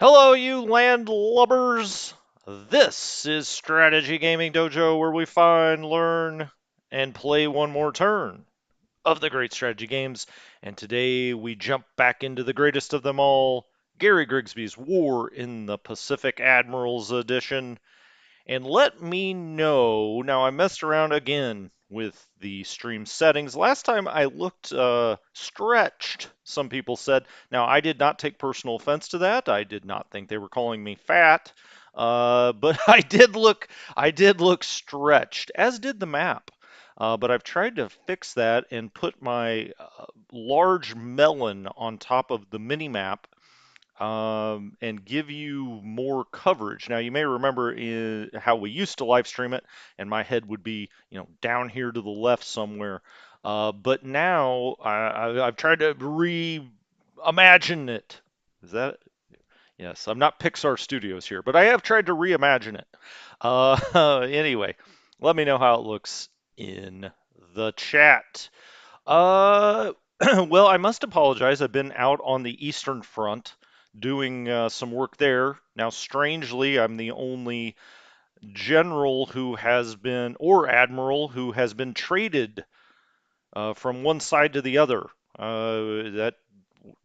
Hello, you landlubbers! This is Strategy Gaming Dojo, where we find, learn, and play one more turn of the great strategy games. And today we jump back into the greatest of them all, Gary Grigsby's War in the Pacific Admirals Edition. And let me know, now I messed around again with the stream settings. Last time I looked stretched, some people said. Now I did not take personal offense to that. I did not think they were calling me fat. But I did look stretched, as did the map. But I've tried to fix that and put my large melon on top of the mini map and give you more coverage. Now, you may remember how we used to live stream it, and my head would be, down here to the left somewhere. But now I've tried to reimagine it. Is that? Yes, I'm not Pixar Studios here, but I have tried to reimagine it. Anyway, let me know how it looks in the chat. Uh, well, I must apologize. I've been out on the Eastern Front doing some work there. Now, strangely, I'm the only general who has been, or admiral, who has been traded from one side to the other. That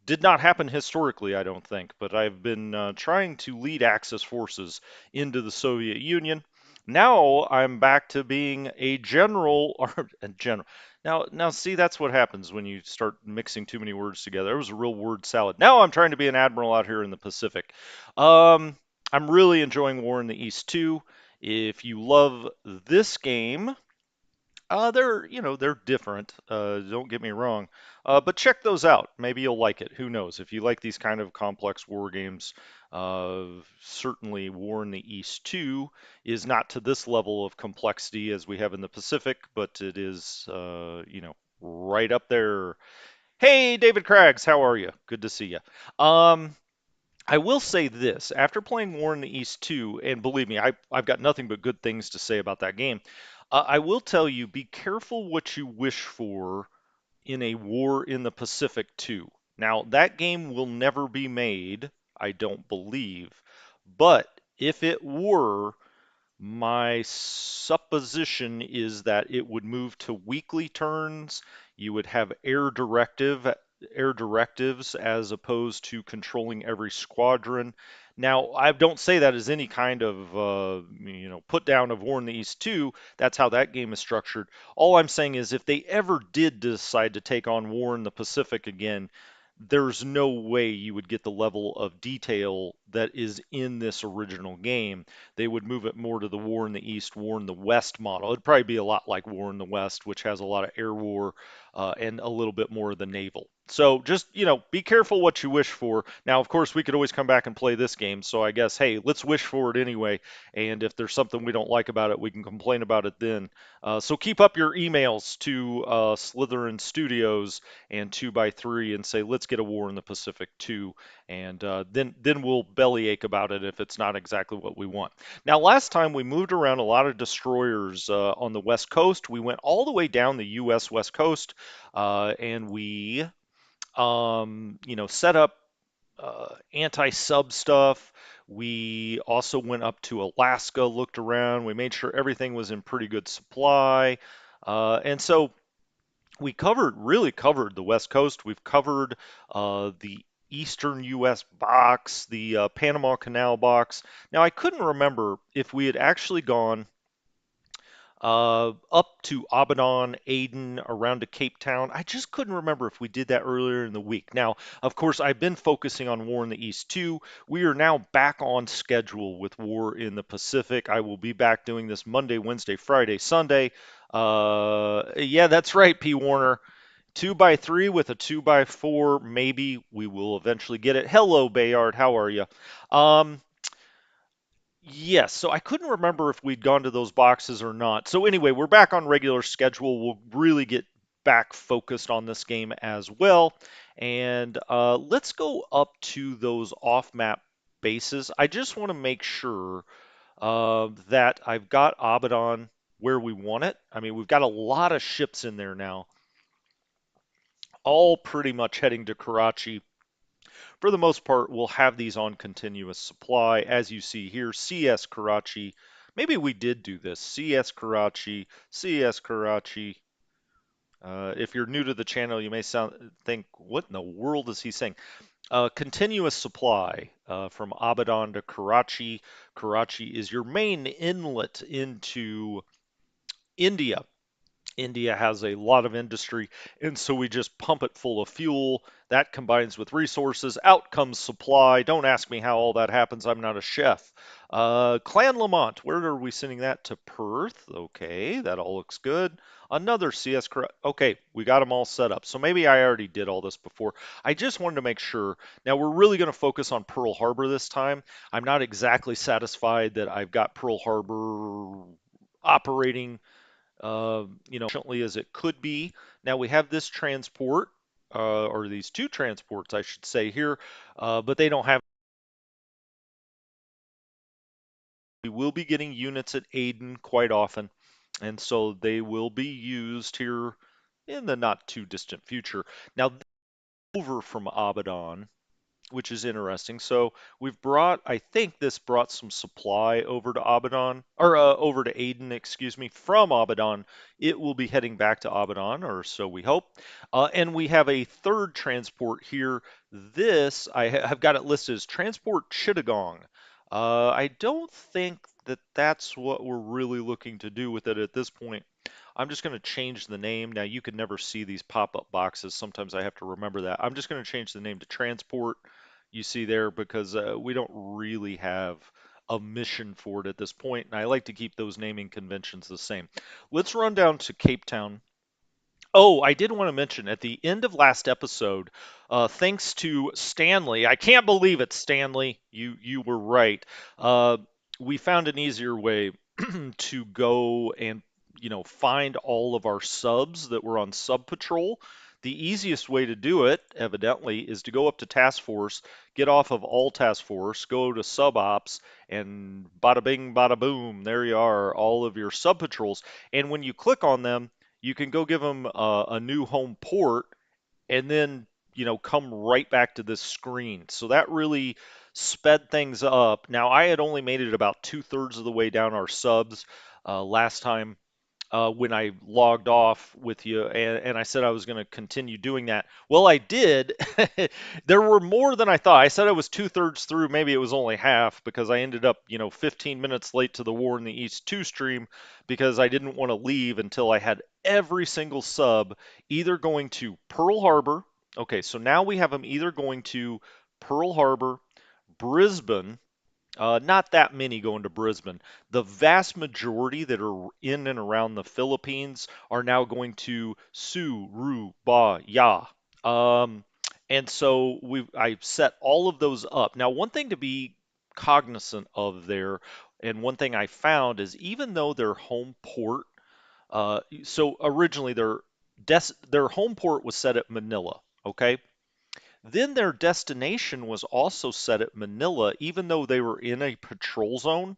did not happen historically, I don't think, but I've been trying to lead Axis forces into the Soviet Union. Now I'm back to being a general or a general. Now, see, that's what happens when you start mixing too many words together. It was a real word salad. Now I'm trying to be an admiral out here in the Pacific. Um, I'm really enjoying War in the East too. If you love this game, they're different. Don't get me wrong. But check those out. Maybe you'll like it. Who knows? If you like these kind of complex war games, uh, certainly War in the East 2 is not to this level of complexity as we have in the Pacific, but it is, right up there. Hey, David Craggs, how are you? Good to see you. I will say this, after playing War in the East 2, and believe me, I've got nothing but good things to say about that game. I will tell you, be careful what you wish for in a War in the Pacific 2. Now, that game will never be made, I don't believe, but if it were, my supposition is that it would move to weekly turns. You would have air directives as opposed to controlling every squadron. Now, I don't say that as any kind of put down of War in the East 2. That's how that game is structured. All I'm saying is if they ever did decide to take on War in the Pacific again, there's no way you would get the level of detail that is in this original game. They would move it more to the War in the East, War in the West model. It'd probably be a lot like War in the West, which has a lot of air war and a little bit more of the naval. So just, be careful what you wish for. Now, of course, we could always come back and play this game. So I guess, hey, let's wish for it anyway. And if there's something we don't like about it, we can complain about it then. So keep up your emails to Slytherin Studios and 2x3 and say, let's get a War in the Pacific too. And then we'll bellyache about it if it's not exactly what we want. Now, last time we moved around a lot of destroyers on the West Coast. We went all the way down the U.S. West Coast, and we, set up anti-sub stuff. We also went up to Alaska, looked around. We made sure everything was in pretty good supply. And so really covered the West Coast. We've covered the eastern U.S. box, the Panama Canal box. Now, I couldn't remember if we had actually gone up to Abaddon, Aden, around to Cape Town. I just couldn't remember if we did that earlier in the week. Now, of course, I've been focusing on War in the East too. We are now back on schedule with War in the Pacific. I will be back doing this Monday, Wednesday, Friday, Sunday. Yeah, that's right, P. Warner. 2x3 with a 2x4. Maybe we will eventually get it. Hello, Bayard. How are you? Um, Yes, so I couldn't remember if we'd gone to those boxes or not. So anyway, we're back on regular schedule. We'll really get back focused on this game as well. And let's go up to those off-map bases. I just want to make sure that I've got Abaddon where we want it. I mean, we've got a lot of ships in there now, all pretty much heading to Karachi. for the most part, we'll have these on continuous supply. As you see here, CS Karachi. Maybe we did do this. CS Karachi, CS Karachi. If you're new to the channel, you may think, what in the world is he saying? Continuous supply from Abadan to Karachi. Karachi is your main inlet into India. India has a lot of industry, and so we just pump it full of fuel. That combines with resources. Out comes supply. Don't ask me how all that happens. I'm not a chef. Clan Lamont, where are we sending that to? Perth? Okay, that all looks good. Another CS. Okay, we got them all set up. So maybe I already did all this before. I just wanted to make sure. Now we're really going to focus on Pearl Harbor this time. I'm not exactly satisfied that I've got Pearl Harbor operating efficiently as it could be. Now we have this transport, or these two transports, I should say here, but they don't have. We will be getting units at Aden quite often, and so they will be used here in the not too distant future. Now, over from Abadan, which is interesting. So we've brought, I think this brought some supply over to Abadan, or over to Aden, excuse me, from Abadan. It will be heading back to Abadan, or so we hope. And we have a third transport here. This, have got it listed as Transport Chittagong. I don't think that that's what we're really looking to do with it at this point. I'm just going to change the name. Now, you can never see these pop-up boxes. Sometimes I have to remember that. I'm just going to change the name to Transport, you see there, because we don't really have a mission for it at this point, and I like to keep those naming conventions the same. Let's run down to Cape Town. Oh, I did want to mention at the end of last episode, thanks to Stanley, I can't believe it, Stanley. You were right. Uh, we found an easier way to go and find all of our subs that were on sub patrol. The easiest way to do it, evidently, is to go up to task force, get off of all task force, go to sub ops, and bada bing, bada boom, there you are, all of your sub patrols. And when you click on them, you can go give them a new home port and then come right back to this screen. So that really sped things up. Now I had only made it about 2/3 of the way down our subs last time when I logged off with you, and I said I was going to continue doing that. Well, I did. There were more than I thought. I said I was 2/3 through. Maybe it was only half because I ended up, 15 minutes late to the War in the East 2 stream because I didn't want to leave until I had every single sub either going to Pearl Harbor. Okay, so now we have them either going to Pearl Harbor, Brisbane, not that many going to Brisbane. The vast majority that are in and around the Philippines are now going to Surabaya. Um, and so I've set all of those up. Now, one thing to be cognizant of there, and one thing I found is even though their home port, so originally their home port was set at Manila, okay? Then their destination was also set at Manila, even though they were in a patrol zone.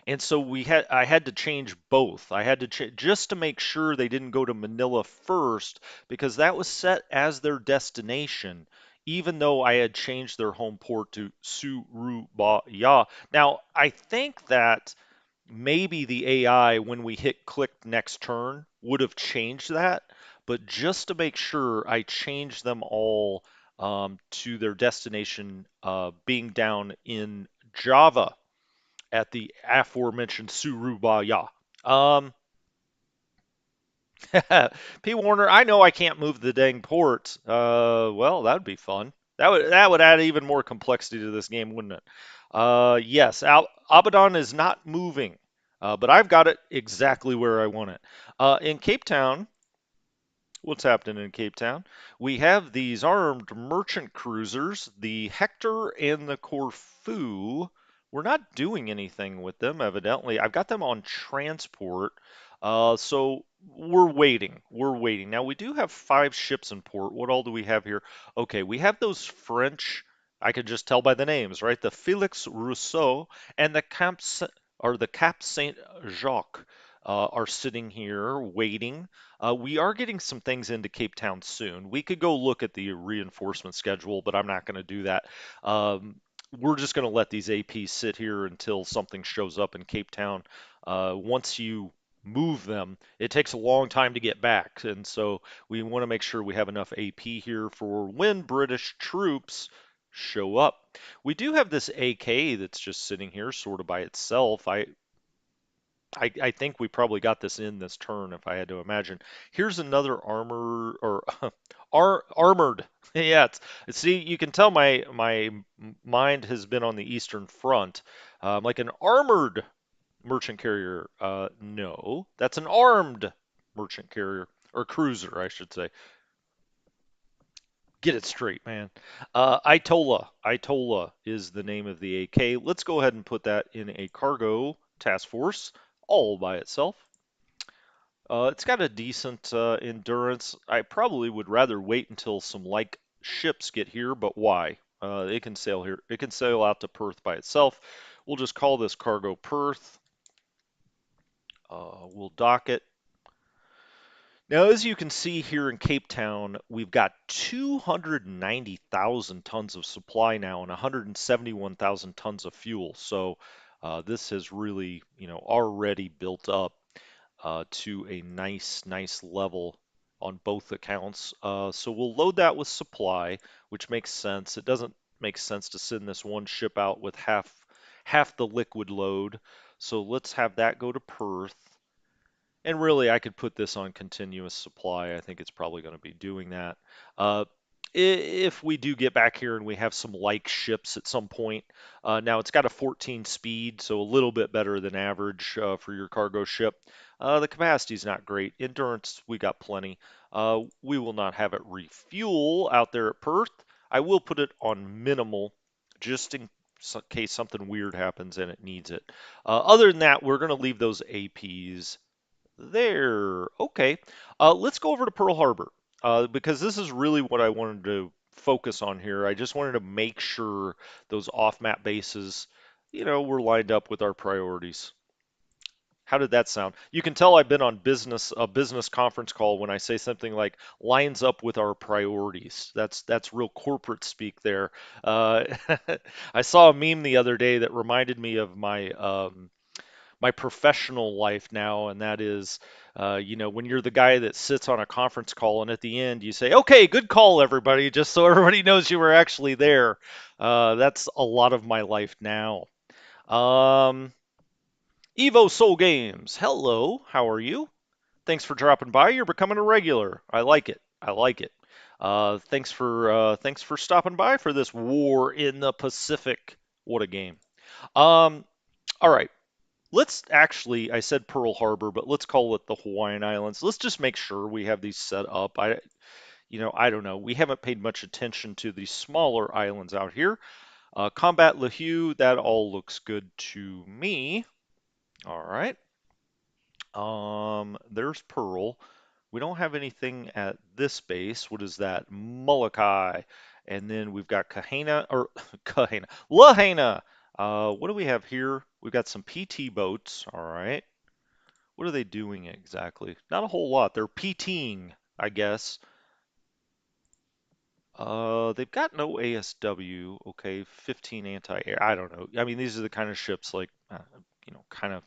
And so I had to change both. I had to just to make sure they didn't go to Manila first because that was set as their destination, even though I had changed their home port to Surabaya. Now, I think that maybe the AI, when we hit click next turn, would have changed that. But just to make sure, I changed them all to their destination being down in Java at the aforementioned Surabaya. Um, P. Warner, I know I can't move the dang ports. Well, that'd be fun. That would add even more complexity to this game, wouldn't it? Yes, Abaddon is not moving, but I've got it exactly where I want it. In Cape Town, what's happening in Cape Town? We have these armed merchant cruisers, the Hector and the Corfu. We're not doing anything with them, evidently. I've got them on transport, so we're waiting. We're waiting. Now, we do have 5 ships in port. What all do we have here? Okay, we have those French, I could just tell by the names, right? The Felix Rousseau and the Cap Saint Jacques. are sitting here waiting. We are getting some things into Cape Town soon. We could go look at the reinforcement schedule, but I'm not going to do that. Um, we're just going to let these APs sit here until something shows up in Cape Town. Once you move them, it takes a long time to get back, and so we want to make sure we have enough AP here for when British troops show up. We do have this AK that's just sitting here sort of by itself. I think we probably got this in this turn if I had to imagine. Here's another armor or armored. Yeah, see, you can tell my mind has been on the Eastern Front. Like an armored merchant carrier. No, that's an armed merchant carrier or cruiser, I should say. Get it straight, man. Itola is the name of the AK. Let's go ahead and put that in a cargo task force all by itself. It's got a decent endurance. I probably would rather wait until some like ships get here, but why? It can sail here. It can sail out to Perth by itself. We'll just call this cargo Perth. We'll dock it. Now, as you can see here in Cape Town, we've got 290,000 tons of supply now and 171,000 tons of fuel. So this has really, already built up to a nice level on both accounts. So we'll load that with supply, which makes sense. It doesn't make sense to send this one ship out with half the liquid load. So let's have that go to Perth. And really, I could put this on continuous supply. I think it's probably going to be doing that. Uh, if we do get back here and we have some like ships at some point, now it's got a 14 speed, so a little bit better than average for your cargo ship. The capacity is not great. Endurance, we got plenty. We will not have it refuel out there at Perth. I will put it on minimal just in case something weird happens and it needs it. Other than that, we're going to leave those APs there. Okay. Let's go over to Pearl Harbor because this is really what I wanted to focus on here. I just wanted to make sure those off-map bases, were lined up with our priorities. How did that sound? You can tell I've been on a business conference call when I say something like lines up with our priorities. That's real corporate speak there. Uh, I saw a meme the other day that reminded me of my professional life now, and that is, when you're the guy that sits on a conference call and at the end you say, "Okay, good call, everybody," just so everybody knows you were actually there. That's a lot of my life now. Um, Evo Soul Games, hello, how are you? Thanks for dropping by. You're becoming a regular. I like it. I like it. Thanks for stopping by for this War in the Pacific. What a game. Um, all right. Let's actually, I said Pearl Harbor, but let's call it the Hawaiian Islands. Let's just make sure we have these set up. I don't know. We haven't paid much attention to the smaller islands out here. Combat Lahue, that all looks good to me. All right. There's Pearl. We don't have anything at this base. What is that? Molokai. And then we've got Kahana, or Kahana, Lahaina. What do we have here? We've got some PT boats. All right. What are they doing exactly? Not a whole lot. They're PTing, I guess. They've got no ASW. Okay, 15 anti-air. I don't know. I mean, these are the kind of ships like, kind of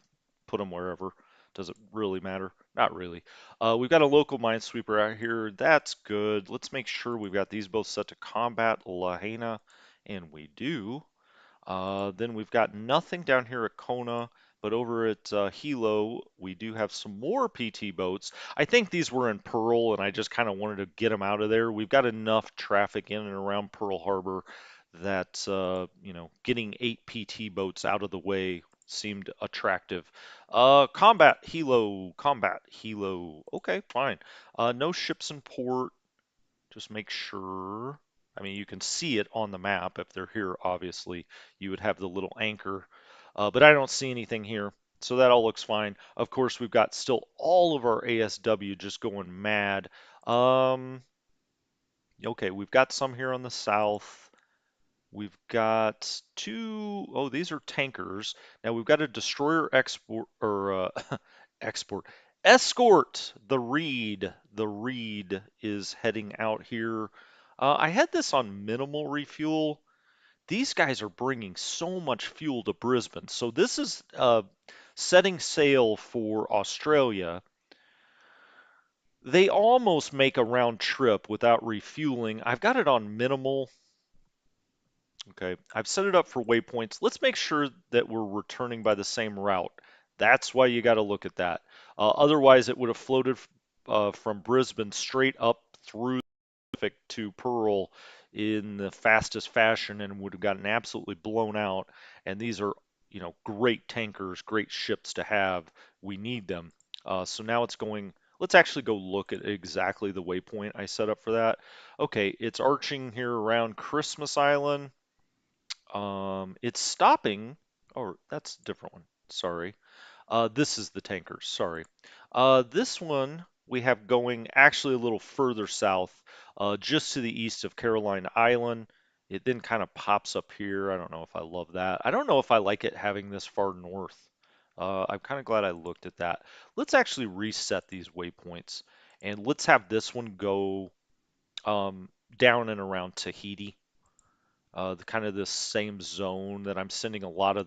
put them wherever. Does it really matter? Not really. We've got a local minesweeper out here. That's good. Let's make sure we've got these both set to combat Lahaina, and we do. Then we've got nothing down here at Kona, but over at Hilo, we do have some more PT boats. I think these were in Pearl, and I just kind of wanted to get them out of there. We've got enough traffic in and around Pearl Harbor that, getting 8 PT boats out of the way seemed attractive. Combat Hilo. Okay, fine. No ships in port. Just make sure. I mean, you can see it on the map. If they're here, obviously, you would have the little anchor. But I don't see anything here. So that all looks fine. Of course, we've got still all of our ASW just going mad. Um, okay, we've got some here on the south. We've got two, oh, these are tankers. Now we've got a destroyer export or export. Escort the Reed. The Reed is heading out here. I had this on minimal refuel. These guys are bringing so much fuel to Brisbane. So this is setting sail for Australia. They almost make a round trip without refueling. I've got it on minimal. Okay, I've set it up for waypoints. Let's make sure that we're returning by the same route. That's why you got to look at that. Otherwise, it would have floated from Brisbane straight up through the Pacific to Pearl in the fastest fashion and would have gotten absolutely blown out. And these are, great tankers, great ships to have. We need them. So now it's going. Let's actually go look at exactly the waypoint I set up for that. Okay, it's arching here around Christmas Island. It's stopping. Oh, that's a different one. Sorry. This is the tankers. Sorry. This one we have going actually a little further south, just to the east of Caroline Island. It then kind of pops up here. I don't know if I love that. I don't know if I like it having this far north. I'm kind of glad I looked at that. Let's actually reset these waypoints and let's have this one go down and around Tahiti, the kind of this same zone that I'm sending a lot of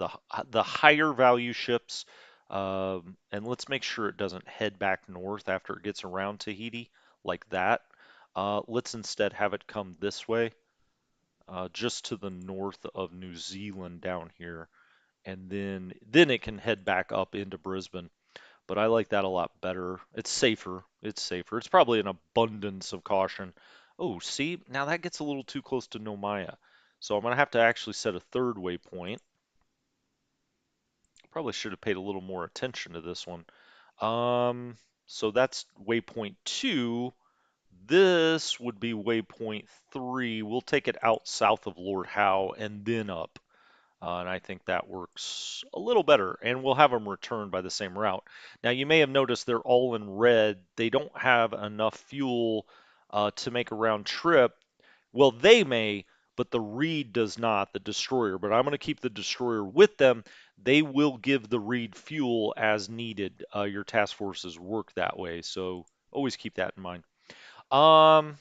the higher value ships. And let's make sure it doesn't head back north after it gets around Tahiti like that. Let's instead have it come this way, just to the north of New Zealand down here, and then it can head back up into Brisbane. But I like that a lot better. It's safer. It's safer. It's probably an abundance of caution. Oh, see, now that gets a little too close to Nomaya. So I'm going to have to actually set a third waypoint. Probably should have paid a little more attention to this one. So that's waypoint 2. This would be waypoint 3. We'll take it out south of Lord Howe and then up. And I think that works a little better. And we'll have them return by the same route. Now, you may have noticed they're all in red. They don't have enough fuel to make a round trip. Well, they may, but the Reed does not, the destroyer. But I'm going to keep the destroyer with them. They will give the Reed fuel as needed. Your task forces work that way. So always keep that in mind. Um,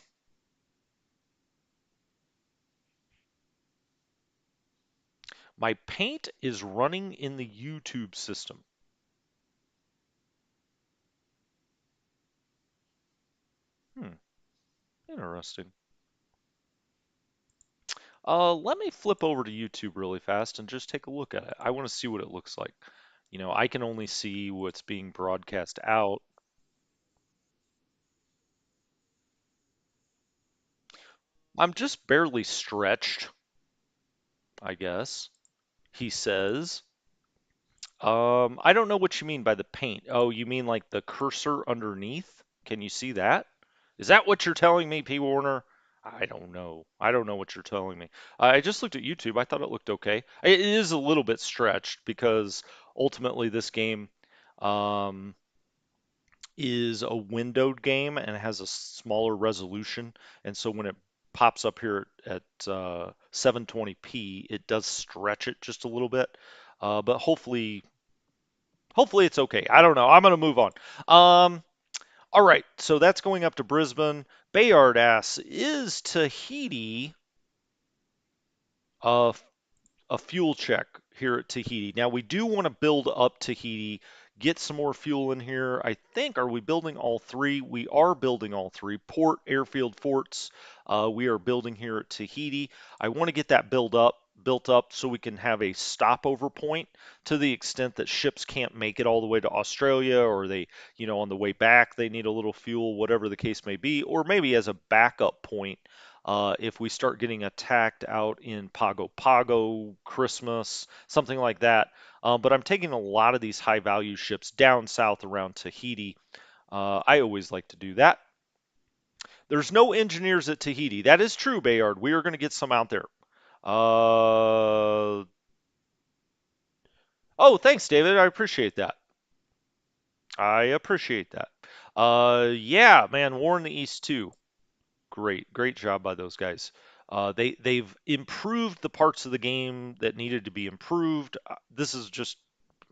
my paint is running in the YouTube system. Hmm, interesting. Let me flip over to YouTube really fast and just take a look at it. I want to see what it looks like. I can only see what's being broadcast out. I'm just barely stretched, I guess, he says. I don't know what you mean by the paint. Oh, you mean like the cursor underneath? Can you see that? Is that what you're telling me, P. Warner? I don't know. I don't know what you're telling me. I just looked at YouTube. I thought it looked okay. It is a little bit stretched because ultimately this game um, is a windowed game and has a smaller resolution. And so when it pops up here at 720p, it does stretch it just a little bit. But hopefully it's okay. I don't know. I'm gonna move on. Um, all right, so that's going up to Brisbane. Bayard asks, is Tahiti uh, a fuel check here at Tahiti? Now we do want to build up Tahiti, get some more fuel in here. I think, are we building all three? We are building all three. Port, airfield, forts. We are building here at Tahiti. I want to get that built up so we can have a stopover point to the extent that ships can't make it all the way to Australia, or they, on the way back they need a little fuel, whatever the case may be, or maybe as a backup point if we start getting attacked out in Pago Pago, Christmas, something like that. But I'm taking a lot of these high value ships down south around Tahiti. I always like to do that. There's no engineers at Tahiti. That is true, Bayard. We are going to get some out there. Oh, thanks, David. I appreciate that. I appreciate that. Yeah, man, War in the East too. Great job by those guys. They've improved the parts of the game that needed to be improved. This is just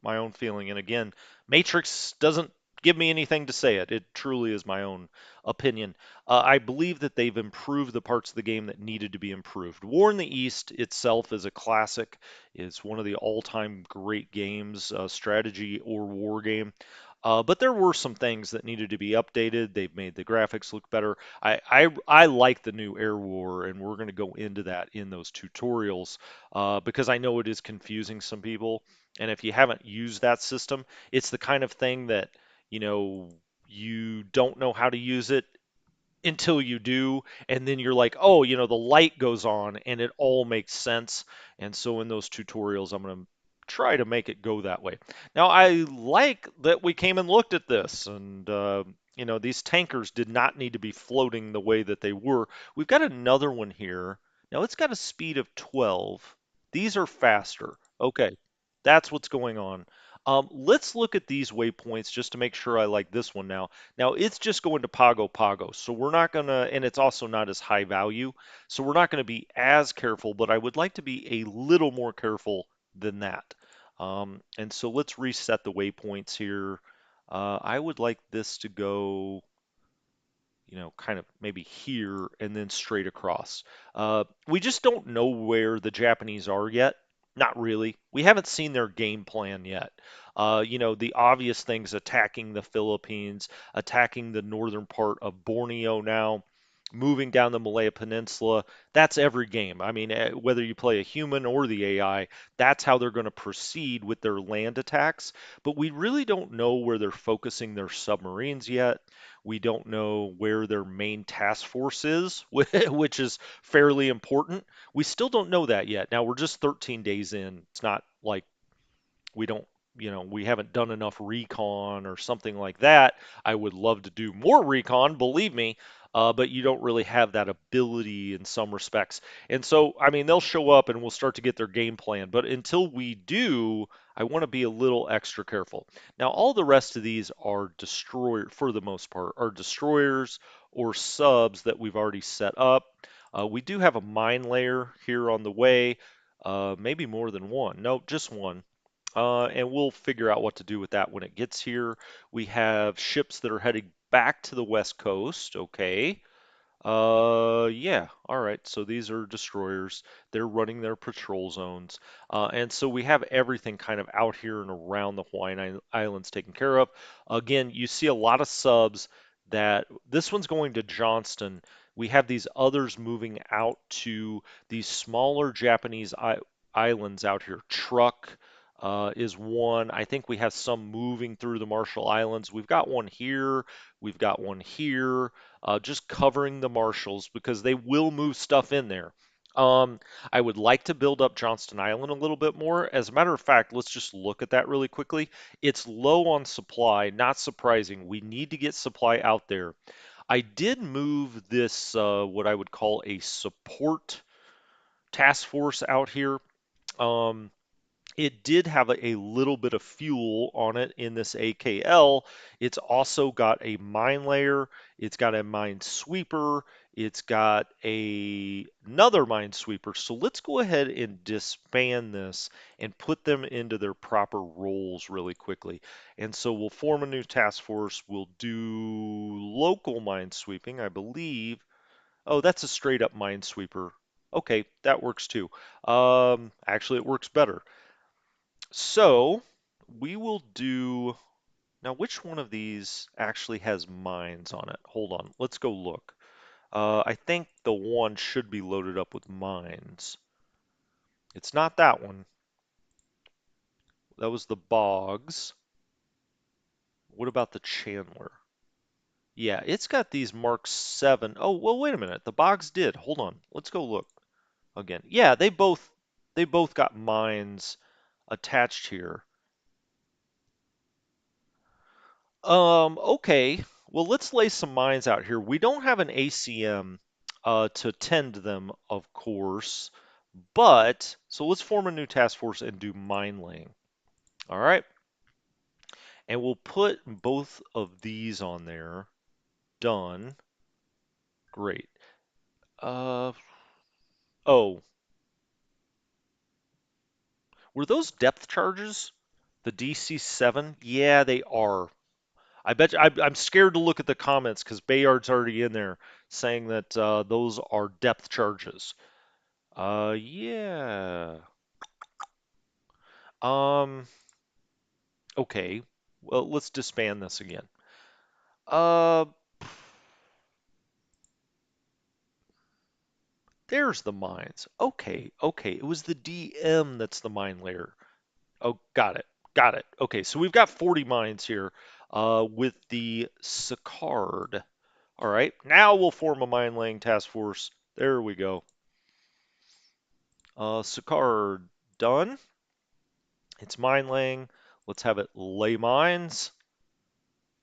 my own feeling. And again, Matrix doesn't give me anything to say it. It truly is my own opinion. I believe that they've improved the parts of the game that needed to be improved. War in the East itself is a classic. It's one of the all-time great games, strategy or war game. But there were some things that needed to be updated. They've made the graphics look better. I like the new Air War, and we're going to go into that in those tutorials because I know it is confusing some people. And if you haven't used that system, it's the kind of thing that, you know, you don't know how to use it until you do, and then you're like, oh, the light goes on and it all makes sense. And so in those tutorials, I'm going to try to make it go that way. Now, I like that we came and looked at this, and these tankers did not need to be floating the way that they were. We've got another one here. Now, it's got a speed of 12. These are faster. Okay, that's what's going on. Let's look at these waypoints just to make sure I like this one now. Now it's just going to Pago Pago, so we're not gonna, and it's also not as high value, so we're not gonna be as careful, but I would like to be a little more careful than that. And so let's reset the waypoints here. I would like this to go, kind of maybe here and then straight across. We just don't know where the Japanese are yet. Not really. We haven't seen their game plan yet. The obvious things attacking the Philippines, attacking the northern part of Borneo now, moving down the Malaya Peninsula. That's every game. I mean, whether you play a human or the AI, that's how they're going to proceed with their land attacks. But we really don't know where they're focusing their submarines yet. We don't know where their main task force is, which is fairly important. We still don't know that yet. Now, we're just 13 days in. It's not like we don't, we haven't done enough recon or something like that. I would love to do more recon, believe me, but you don't really have that ability in some respects. And so, I mean, they'll show up and we'll start to get their game plan. But until we do, I want to be a little extra careful. Now, all the rest of these are destroyer, for the most part, are destroyers or subs that we've already set up. We do have a mine layer here on the way, maybe more than one. No, just one. And we'll figure out what to do with that when it gets here. We have ships that are heading back to the west coast. Okay. Yeah, all right. So these are destroyers. They're running their patrol zones. And so we have everything kind of out here and around the Hawaiian Islands taken care of. Again, you see a lot of subs that this one's going to Johnston. We have these others moving out to these smaller Japanese islands out here. Truck is one. I think we have some moving through the Marshall Islands. We've got one here. We've got one here, just covering the Marshalls because they will move stuff in there. I would like to build up Johnston Island a little bit more. As a matter of fact, let's just look at that really quickly. It's low on supply, not surprising. We need to get supply out there. I did move this, what I would call a support task force out here. Um, it did have a little bit of fuel on it in this AKL. It's also got a mine layer. It's got a mine sweeper. It's got another mine sweeper. So let's go ahead and disband this and put them into their proper roles really quickly. And so we'll form a new task force. We'll do local mine sweeping, I believe. Oh, that's a straight up mine sweeper. Okay, that works too. Actually, it works better. So we will do, now which one of these actually has mines on it? Hold on, let's go look. I think the one should be loaded up with mines. It's not that one. That was the Bogs. What about the Chandler? Yeah, it's got these Mark 7. Oh, well, wait a minute. The Bogs did. Hold on. Let's go look again. Yeah, they both got mines attached here. Okay. Well, let's lay some mines out here. We don't have an ACM to tend them, of course, but so let's form a new task force and do mine laying. All right. And we'll put both of these on there. Done. Great. Uh, oh, were those depth charges? The DC-7? Yeah, they are. I bet you, I'm scared to look at the comments because Bayard's already in there saying that those are depth charges. Yeah. Um, okay. Well, let's disband this again. Uh, there's the mines. Okay, okay. It was the DM that's the mine layer. Oh, got it. Got it. Okay, so we've got 40 mines here with the Sicard. All right, now we'll form a mine laying task force. There we go. Sicard done. It's mine laying. Let's have it lay mines,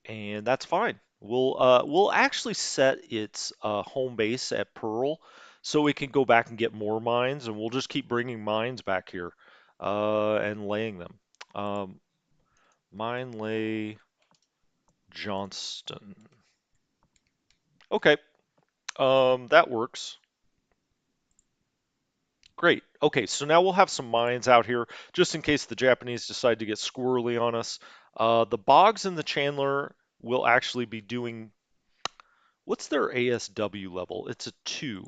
and that's fine. We'll actually set its home base at Pearl, so we can go back and get more mines, and we'll just keep bringing mines back here and laying them. Um, Mine lay Johnston. Okay, that works. Great. Okay, so now we'll have some mines out here just in case the Japanese decide to get squirrely on us. The Boggs and the Chandler will actually be doing, what's their ASW level? It's a 2.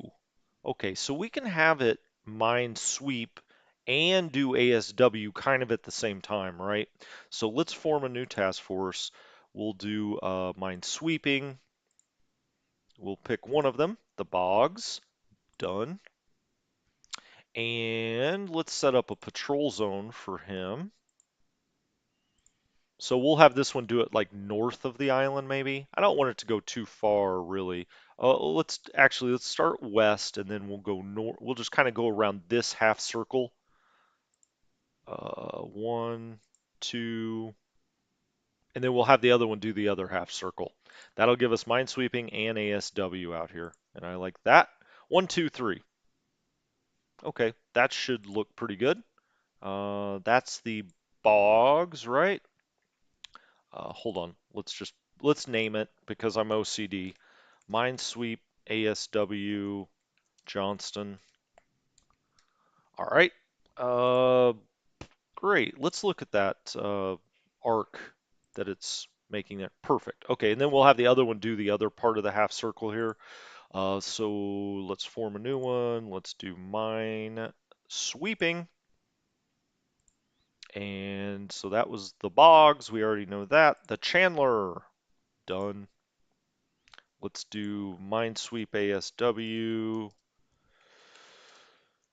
Okay, so we can have it mine sweep and do ASW kind of at the same time, right? So let's form a new task force. We'll do mine sweeping. We'll pick one of them, the Boggs. Done. And let's set up a patrol zone for him. So we'll have this one do it like north of the island, maybe. I don't want it to go too far, really. Let's start west, and then we'll go north. We'll just kind of go around this half circle. One, two, and then we'll have the other one do the other half circle. That'll give us minesweeping and ASW out here, and I like that. One, two, three. Okay, that should look pretty good. That's the bogs, right? Hold on. Let's name it because I'm OCD. Minesweep ASW Johnston. All right. Uh, Great. Let's look at that arc that it's making there. Perfect. Okay, and then we'll have the other one do the other part of the half circle here. So let's form a new one. Let's do mine sweeping. And so that was the bogs. We already know that. The Chandler, done. Let's do Minesweep ASW,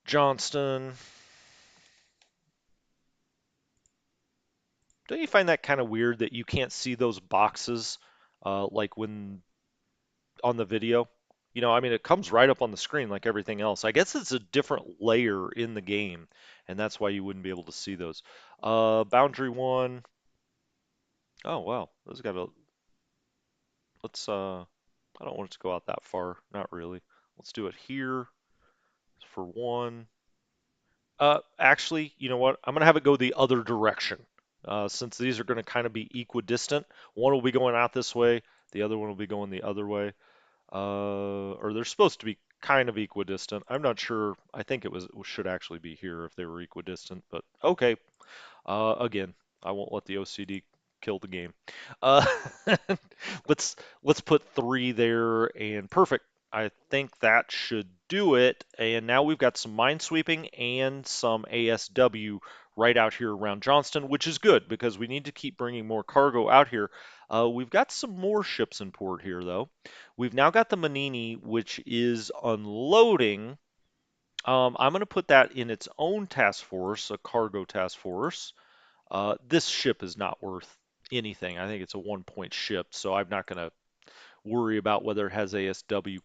Johnston. Don't you find that kind of weird that you can't see those boxes like when on the video? I mean, it comes right up on the screen like everything else. I guess it's a different layer in the game, and that's why you wouldn't be able to see those. Boundary one. Oh, wow. Those got a, let's, I don't want it to go out that far. Not really. Let's do it here for one. Actually, you know what? I'm going to have it go the other direction. Since these are going to kind of be equidistant. One will be going out this way, the other one will be going the other way. Or they're supposed to be kind of equidistant. I'm not sure. I think it should actually be here if they were equidistant, but okay. Again, I won't let the OCD kill the game. Uh, let's let's put 3 there and perfect. I think that should do it. And now we've got some minesweeping and some ASW right out here around Johnston, which is good because we need to keep bringing more cargo out here. We've got some more ships in port here, though. We've now got the Manini, which is unloading. I'm going to put that in its own task force, a cargo task force. This ship is not worth anything. I think it's a 1 point ship, so I'm not going to worry about whether it has ASW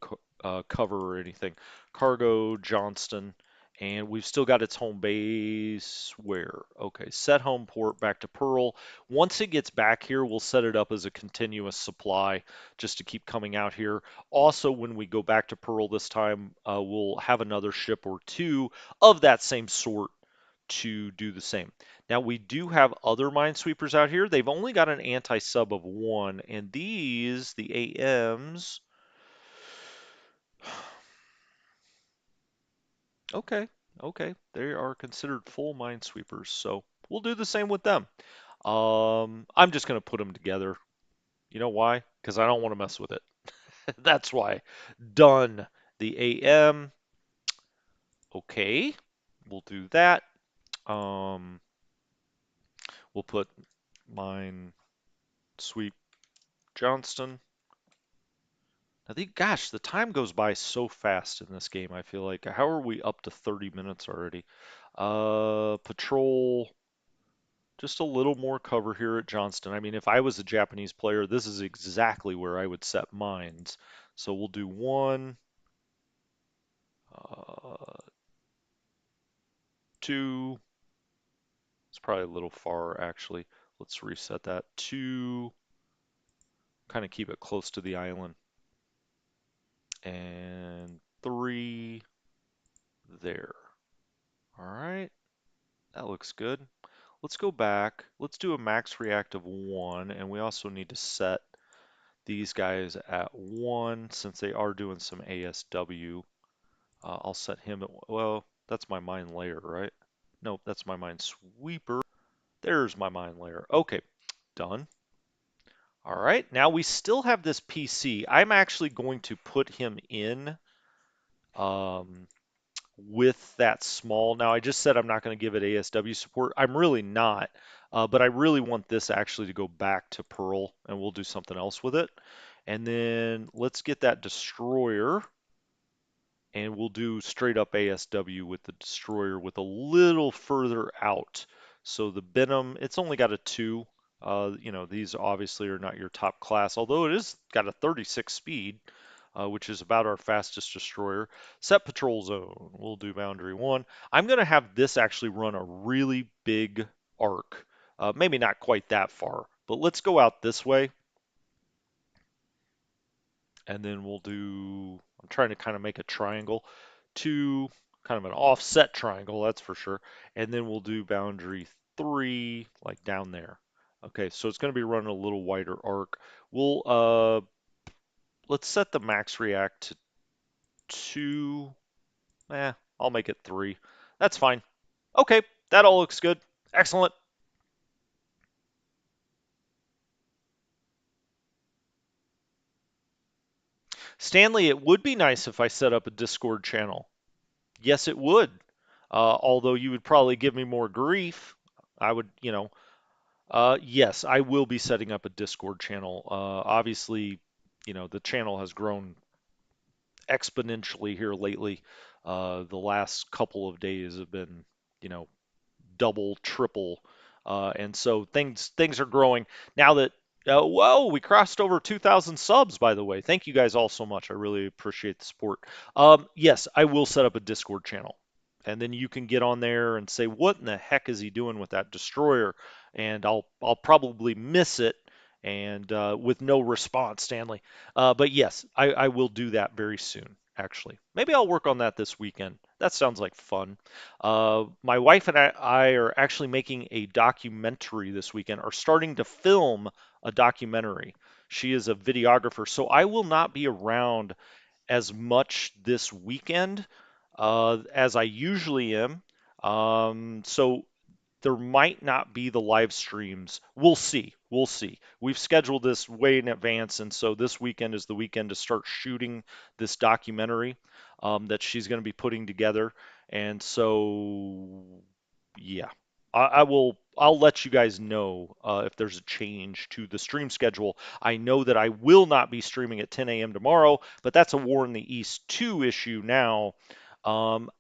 cover or anything. Cargo, Johnston, and we've still got its home base where? Okay, set home port back to Pearl. Once it gets back here, we'll set it up as a continuous supply just to keep coming out here. Also, when we go back to Pearl this time, we'll have another ship or two of that same sort to do the same. Now we do have other minesweepers out here. They've only got an anti-sub of 1, and these, the AMs, okay, okay, they are considered full minesweepers, so we'll do the same with them. I'm just going to put them together. You know why? Because I don't want to mess with it. That's why. Done. The AM. Okay. We'll do that. Um, we'll put mine sweep Johnston. I think, gosh, the time goes by so fast in this game. I feel like, how are we up to 30 minutes already? Patrol, just a little more cover here at Johnston. I mean, if I was a Japanese player, this is exactly where I would set mines. So we'll do one, uh, two. It's probably a little far, actually. Let's reset that. Two, kind of keep it close to the island. And three, there. All right, that looks good. Let's go back. Let's do a max react of 1, and we also need to set these guys at 1 since they are doing some ASW. I'll set him at, well, that's my mine layer, right? Nope, that's my mine sweeper. There's my mine layer. Okay, done. All right, now we still have this PC. I'm actually going to put him in um, with that small. Now, I just said I'm not going to give it ASW support. I'm really not, but I really want this actually to go back to Pearl, and we'll do something else with it. And then let's get that destroyer, and we'll do straight up ASW with the destroyer with a little further out. So the Benham, it's only got a 2. You know, these obviously are not your top class, although it is got a 36 speed, which is about our fastest destroyer. Set patrol zone. We'll do boundary 1. I'm going to have this actually run a really big arc. Maybe not quite that far, but let's go out this way. And then we'll do, I'm trying to kind of make a triangle, 2, kind of an offset triangle, that's for sure. And then we'll do boundary 3, like down there. Okay, so it's going to be running a little wider arc. We'll, let's set the max react to 2. I'll make it 3. That's fine. Okay, that all looks good. Excellent. Stanley, it would be nice if I set up a Discord channel. Yes, it would. Although you would probably give me more grief. I would, yes, I will be setting up a Discord channel. Obviously, the channel has grown exponentially here lately. The last couple of days have been, you know, double, triple, and so things are growing now that. Whoa, we crossed over 2,000 subs, by the way. Thank you guys all so much. I really appreciate the support. Yes, I will set up a Discord channel, and then you can get on there and say, "What in the heck is he doing with that destroyer?" And I'll probably miss it, and with no response, Stanley. But yes, I will do that very soon. Actually, maybe I'll work on that this weekend. That sounds like fun. My wife and I are actually making a documentary this weekend, are starting to film a documentary. She is a videographer, so I will not be around as much this weekend as I usually am. So there might not be the live streams. We'll see. We'll see. We've scheduled this way in advance, and so this weekend is the weekend to start shooting this documentary that she's going to be putting together. And so, yeah, I will. I'll let you guys know if there's a change to the stream schedule. I know that I will not be streaming at 10 a.m. tomorrow, but that's a War in the East 2 issue now. Um,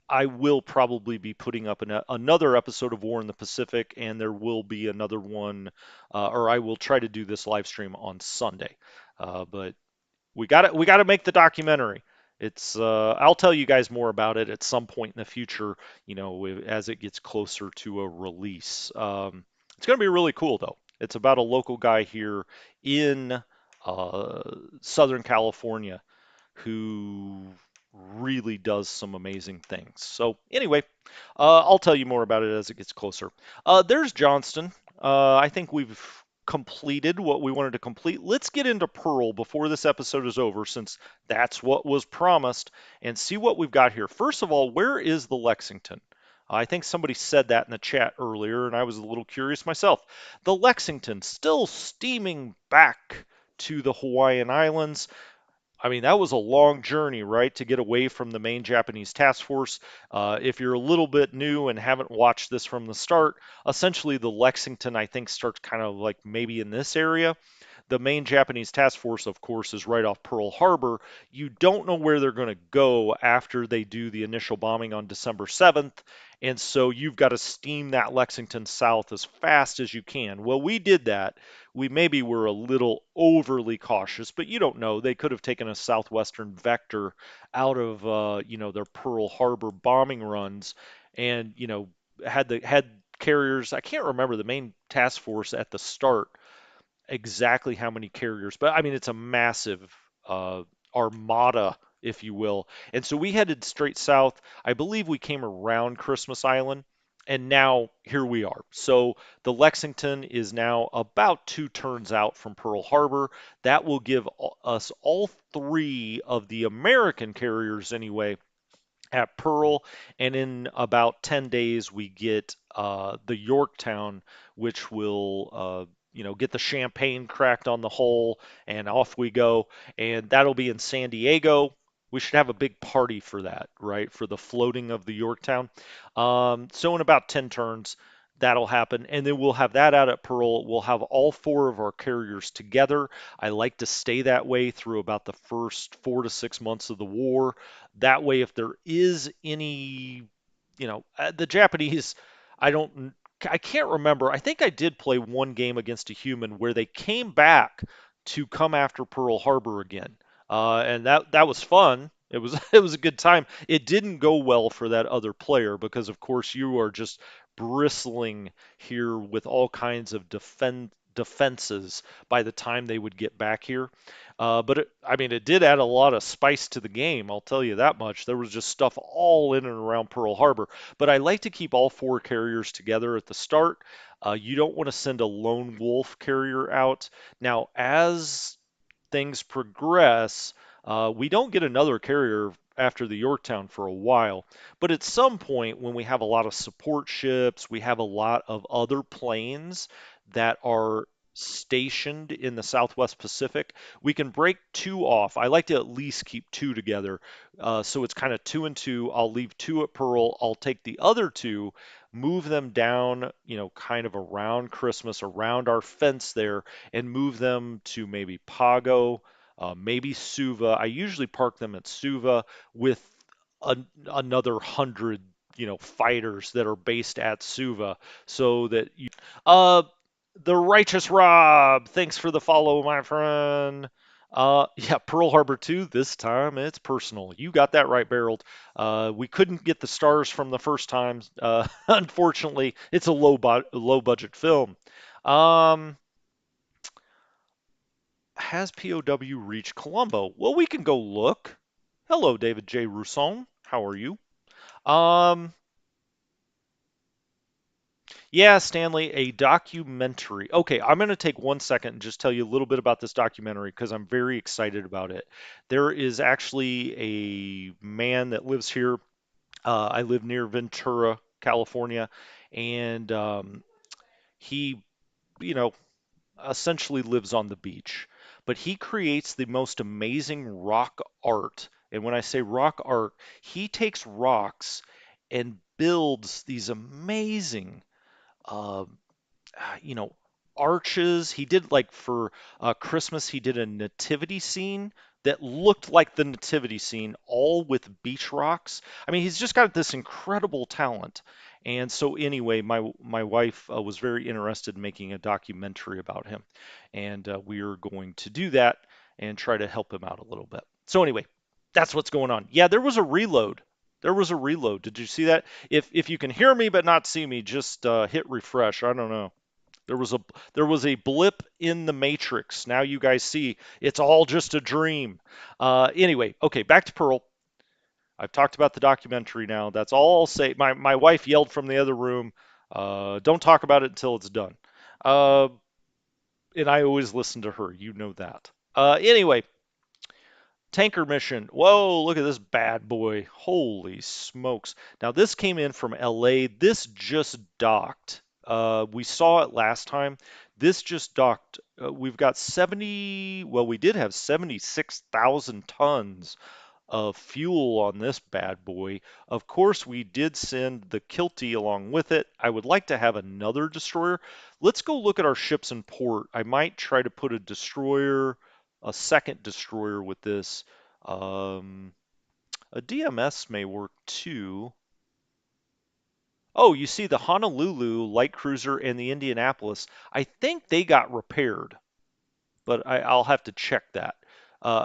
I will probably be putting up another episode of War in the Pacific, and there will be another one, or I will try to do this live stream on Sunday. But we got to make the documentary. It's I'll tell you guys more about it at some point in the future, as it gets closer to a release. It's going to be really cool though. It's about a local guy here in Southern California who really does some amazing things. So anyway, I'll tell you more about it as it gets closer. There's Johnston. I think we've completed what we wanted to complete. Let's get into Pearl before this episode is over, since that's what was promised, and see what we've got here. First of all, where is the Lexington? I think somebody said that in the chat earlier, and I was a little curious myself. The Lexington still steaming back to the Hawaiian Islands. I mean, that was a long journey, right, to get away from the main Japanese task force. If you're a little bit new and haven't watched this from the start, essentially the Lexington, I think, starts kind of like maybe in this area. The main Japanese task force, of course, is right off Pearl Harbor. You don't know where they're going to go after they do the initial bombing on December 7th. And so you've got to steam that Lexington south as fast as you can. Well, we did that. We maybe were a little overly cautious, but you don't know. They could have taken a southwestern vector out of, their Pearl Harbor bombing runs and, had carriers. I can't remember the main task force at the start exactly how many carriers, but I mean, it's a massive uh, armada, if you will. And so we headed straight south. I believe we came around Christmas Island, and now here we are. So the Lexington is now about 2 turns out from Pearl Harbor. That will give us all three of the American carriers, anyway, at Pearl, and in about 10 days we get the Yorktown, which will get the champagne cracked on the hull, and off we go. And that'll be in San Diego. We should have a big party for that, right? For the floating of the Yorktown. So in about 10 turns, that'll happen. And then we'll have that out at Pearl. We'll have all four of our carriers together. I like to stay that way through about the first 4 to 6 months of the war. That way, if there is any, the Japanese, I don't, I can't remember. I think I did play one game against a human where they came back to come after Pearl Harbor again, and that was fun. It was it was a good time. It didn't go well for that other player because, of course, you are just bristling here with all kinds of defenses by the time they would get back here. I mean, it did add a lot of spice to the game. I'll tell you that much. There was just stuff all in and around Pearl Harbor. But I like to keep all four carriers together at the start. You don't want to send a lone wolf carrier out. Now, as things progress, we don't get another carrier after the Yorktown for a while. But at some point, when we have a lot of support ships, we have a lot of other planes that are stationed in the Southwest Pacific, we can break two off. I like to at least keep two together. So it's kind of two and two. I'll leave two at Pearl. I'll take the other two, move them down, kind of around Christmas, around our fence there, and move them to maybe Pago, maybe Suva. I usually park them at Suva with another 100, fighters that are based at Suva, so that you. Uh, the Righteous Rob, thanks for the follow, my friend. Yeah, Pearl Harbor 2, this time it's personal. You got that right, Barreled. We couldn't get the stars from the first time. Unfortunately, it's a low budget film. Um, has POW reached Colombo? Well, we can go look. Hello, David J. Rousson. How are you? Um, yeah, Stanley, a documentary. Okay, I'm going to take 1 second and just tell you a little bit about this documentary because I'm very excited about it. There is actually a man that lives here. I live near Ventura, California, and he, you know, essentially lives on the beach, but he creates the most amazing rock art. And when I say rock art, he takes rocks and builds these amazing, uh, you know, arches. He did like for Christmas, he did a nativity scene that looked like the nativity scene, all with beach rocks. I mean, he's just got this incredible talent. And so, anyway, my wife was very interested in making a documentary about him, and we are going to do that and try to help him out a little bit. So, anyway, that's what's going on. Yeah, there was a reload. There was a reload. Did you see that? If you can hear me but not see me, just hit refresh. I don't know. There was a there was a blip in the matrix. Now you guys see it's all just a dream. Anyway, okay, back to Pearl. I've talked about the documentary now. That's all I'll say. My wife yelled from the other room, "Don't talk about it until it's done." Uh, and I always listen to her. You know that. Anyway, Tanker mission. Whoa, look at this bad boy. Holy smokes. Now, this came in from LA. This just docked. We saw it last time. This just docked. We've got 70, well, we did have 76,000 tons of fuel on this bad boy. Of course, we did send the Kilty along with it. I would like to have another destroyer. Let's go look at our ships in port. I might try to put a destroyer, a second destroyer with this. Um, a DMS may work too. Oh, you see the Honolulu light cruiser and the Indianapolis. I think they got repaired, but I'll have to check that.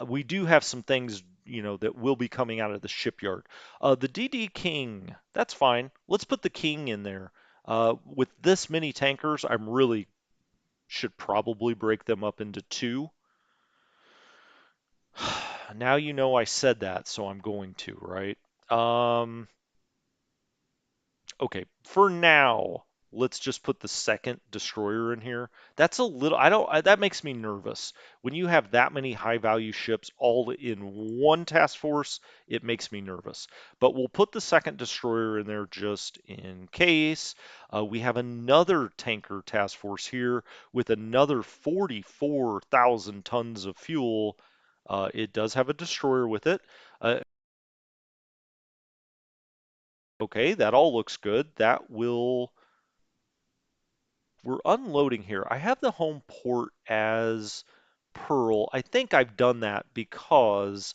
We do have some things, that will be coming out of the shipyard. The DD King, that's fine. Let's put the King in there. With this many tankers, I'm really should probably break them up into two. Now you know I said that, so I'm going to, right? Um, Okay, for now, let's just put the second destroyer in here. That's a little, that makes me nervous. When you have that many high value ships all in one task force, it makes me nervous. But we'll put the second destroyer in there just in case. We have another tanker task force here with another 44,000 tons of fuel. It does have a destroyer with it. Okay, that all looks good. We're unloading here. I have the home port as Pearl. I think I've done that because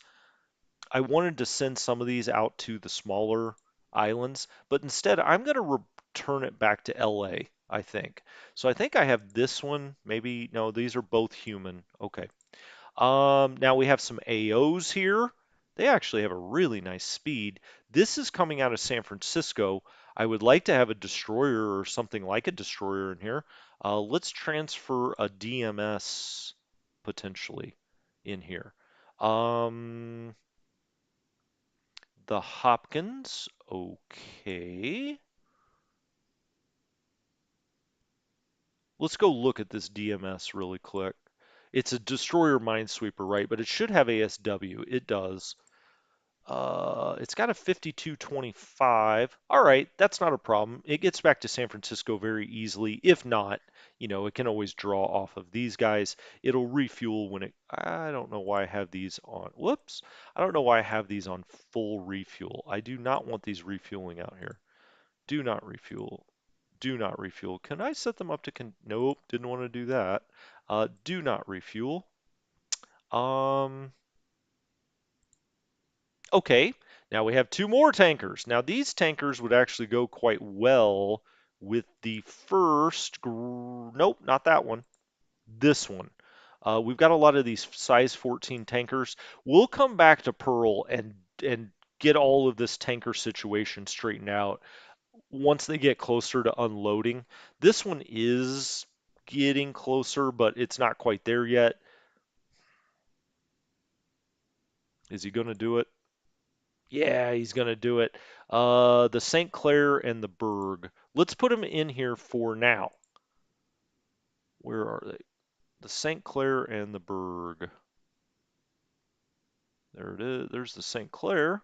I wanted to send some of these out to the smaller islands, but instead I'm going to return it back to LA, I think. So I think I have this one. Maybe, no, these are both human. Okay. Now we have some AOs here. They actually have a really nice speed. This is coming out of San Francisco. I would like to have a destroyer or something like a destroyer in here. Let's transfer a DMS potentially in here. Um, the Hopkins, okay. Let's go look at this DMS really quick. It's a destroyer minesweeper, right? But it should have ASW. It does. It's got a 5225. All right, that's not a problem. It gets back to San Francisco very easily. If not, it can always draw off of these guys. It'll refuel when I don't know why I have these on. Whoops. I don't know why I have these on full refuel. I do not want these refueling out here. Do not refuel. Do not refuel. Can I set them up to Nope, didn't want to do that. Do not refuel. Um, Okay, now we have two more tankers. Now these tankers would actually go quite well with the first, nope, not that one, this one. We've got a lot of these size 14 tankers. We'll come back to Pearl and get all of this tanker situation straightened out once they get closer to unloading. This one is getting closer, but it's not quite there yet. Is he going to do it? Yeah, he's going to do it. The St. Clair and the Berg. Let's put them in here for now. Where are they? The St. Clair and the Berg. There it is. There's the St. Clair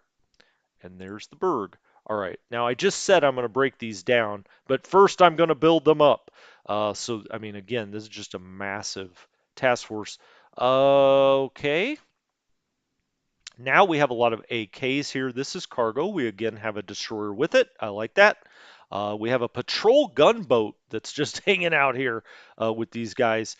and there's the Berg. All right. Now, I just said I'm going to break these down, but first I'm going to build them up. So, I mean, again, this is just a massive task force. Okay. Now we have a lot of AKs here. This is cargo. We again have a destroyer with it. I like that. We have a patrol gunboat that's just hanging out here with these guys.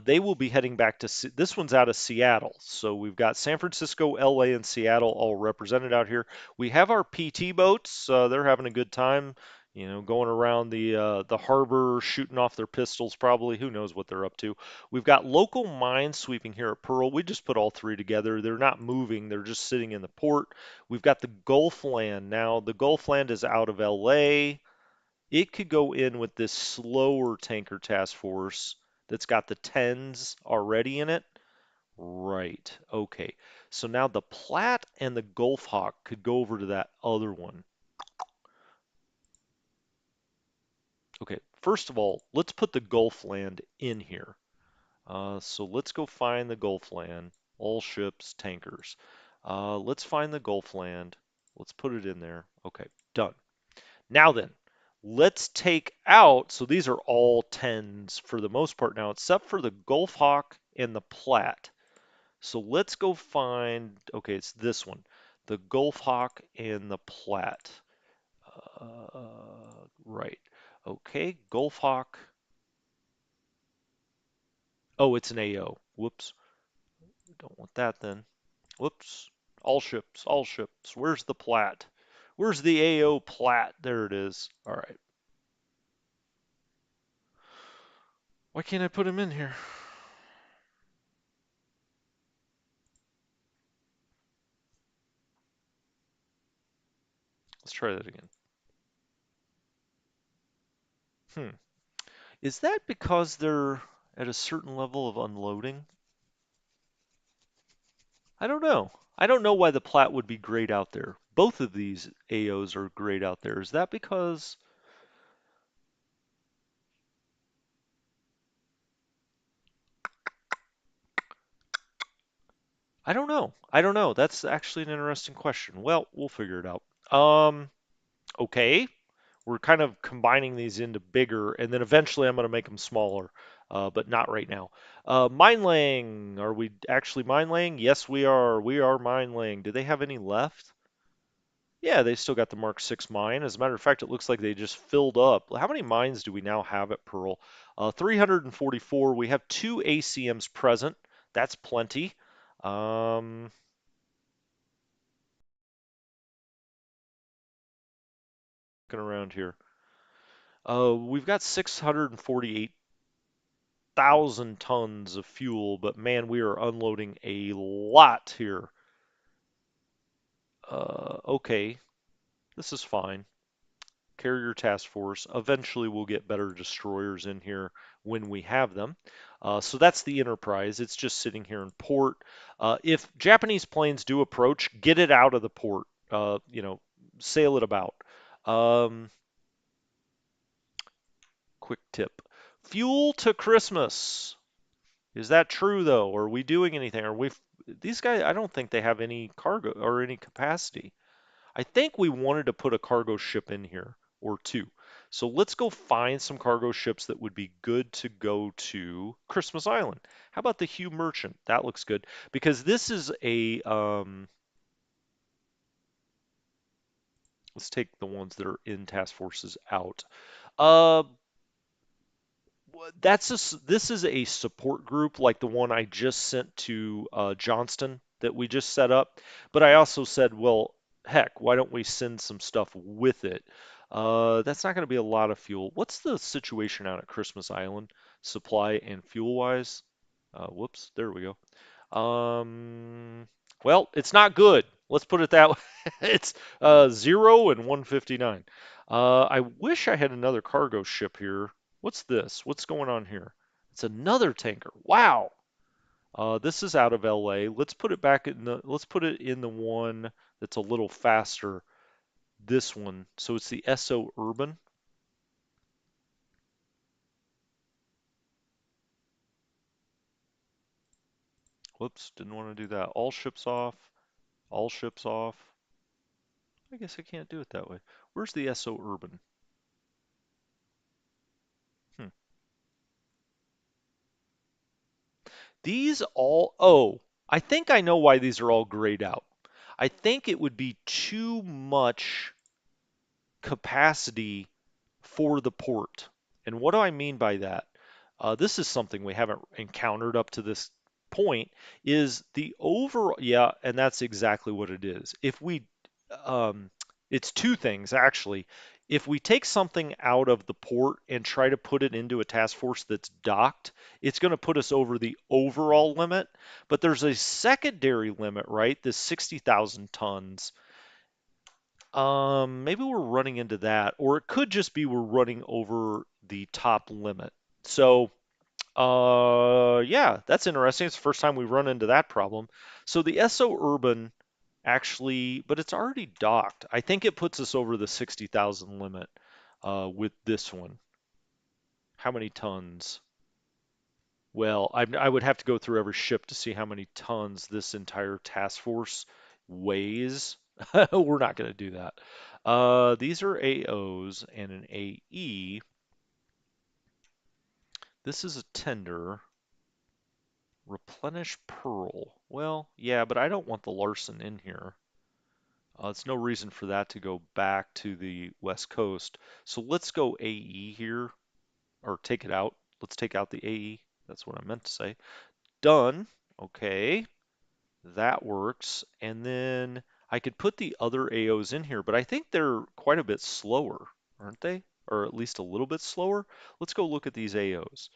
They will be heading back to, this one's out of Seattle. So we've got San Francisco, LA, and Seattle all represented out here. We have our PT boats. They're having a good time, going around the harbor, shooting off their pistols probably. Who knows what they're up to. We've got local mines sweeping here at Pearl. We just put all three together. They're not moving. They're just sitting in the port. We've got the Gulf Land. Now, the Gulf Land is out of LA. It could go in with this slower tanker task force that's got the 10s already in it. Right. Okay. So now the Platte and the Gulf Hawk could go over to that other one. Okay. First of all, let's put the Gulf Land in here. So let's go find the Gulf Land. All ships, tankers. Let's find the Gulf land. Let's put it in there. Okay, done. Now then, let's take out, so these are all 10s for the most part now, except for the Gulf Hawk and the Platte. So let's go find, okay, it's this one, the Gulf Hawk and the Platte. Right. Okay, Gulf Hawk. Oh, it's an AO. Whoops. Don't want that then. Whoops. All ships, all ships. Where's the Platte? Where's the AO Platte? There it is. All right. Why can't I put him in here? Let's try that again. Hmm. Is that because they're at a certain level of unloading? I don't know. I don't know why the Platte would be great out there. Both of these AOs are great out there. Is that because I don't know. I don't know. That's actually an interesting question. Well, we'll figure it out. Okay. We're kind of combining these into bigger, and then eventually I'm going to make them smaller, but not right now. Mine laying. Are we actually mine laying? Yes, we are. We are mine laying. Do they have any left? Yeah, they still got the Mark 6 mine. As a matter of fact, it looks like they just filled up. How many mines do we now have at Pearl? 344. We have 2 ACMs present. That's plenty. Um, Looking around here. We've got 648,000 tons of fuel, but man, we are unloading a lot here. Okay, this is fine. Carrier task force. Eventually, we'll get better destroyers in here when we have them. So that's the Enterprise. It's just sitting here in port. If Japanese planes do approach, get it out of the port. Sail it about. Um, Quick tip. Fuel to Christmas. Is that true though? Are we doing anything? Are we these guys, I don't think they have any cargo or any capacity. I think we wanted to put a cargo ship in here or two. So let's go find some cargo ships that would be good to go to Christmas Island. How about the Hugh Merchant? That looks good because this is a let's take the ones that are in task forces out. Uh, this is a support group like the one I just sent to Johnston that we just set up. But I also said, well, heck, why don't we send some stuff with it? That's not going to be a lot of fuel. What's the situation out at Christmas Island, supply and fuel wise? Whoops, there we go. Um, well, it's not good. Let's put it that way. It's 0 and 159. I wish I had another cargo ship here. What's this? What's going on here? It's another tanker. Wow. This is out of LA. Let's put it in the one that's a little faster. This one. So it's the SO Urban. Whoops, didn't want to do that. All ships off. All ships off. I guess I can't do it that way. Where's the SO Urban? Hmm. These all, oh, I think I know why these are all grayed out. I think it would be too much capacity for the port. And what do I mean by that? This is something we haven't encountered up to this point is the overall, yeah, and that's exactly what it is. Um, it's two things actually. If we take something out of the port and try to put it into a task force that's docked, it's going to put us over the overall limit. But there's a secondary limit, right? This 60,000 tons. Maybe we're running into that, or it could just be we're running over the top limit. So, yeah, that's interesting. It's the first time we run into that problem. So the SO Urban actually, but it's already docked. I think it puts us over the 60,000 limit with this one. How many tons? Well, I would have to go through every ship to see how many tons this entire task force weighs. We're not going to do that. These are AOs and an AE. This is a tender. Replenish Pearl. Well, yeah, but I don't want the Larson in here. It's no reason for that to go back to the West Coast. So let's go AE here, or take it out. Let's take out the AE. That's what I meant to say. Done. Okay, that works. And then I could put the other AOs in here, but I think they're quite a bit slower, aren't they? Or at least a little bit slower. Let's go look at these AOs.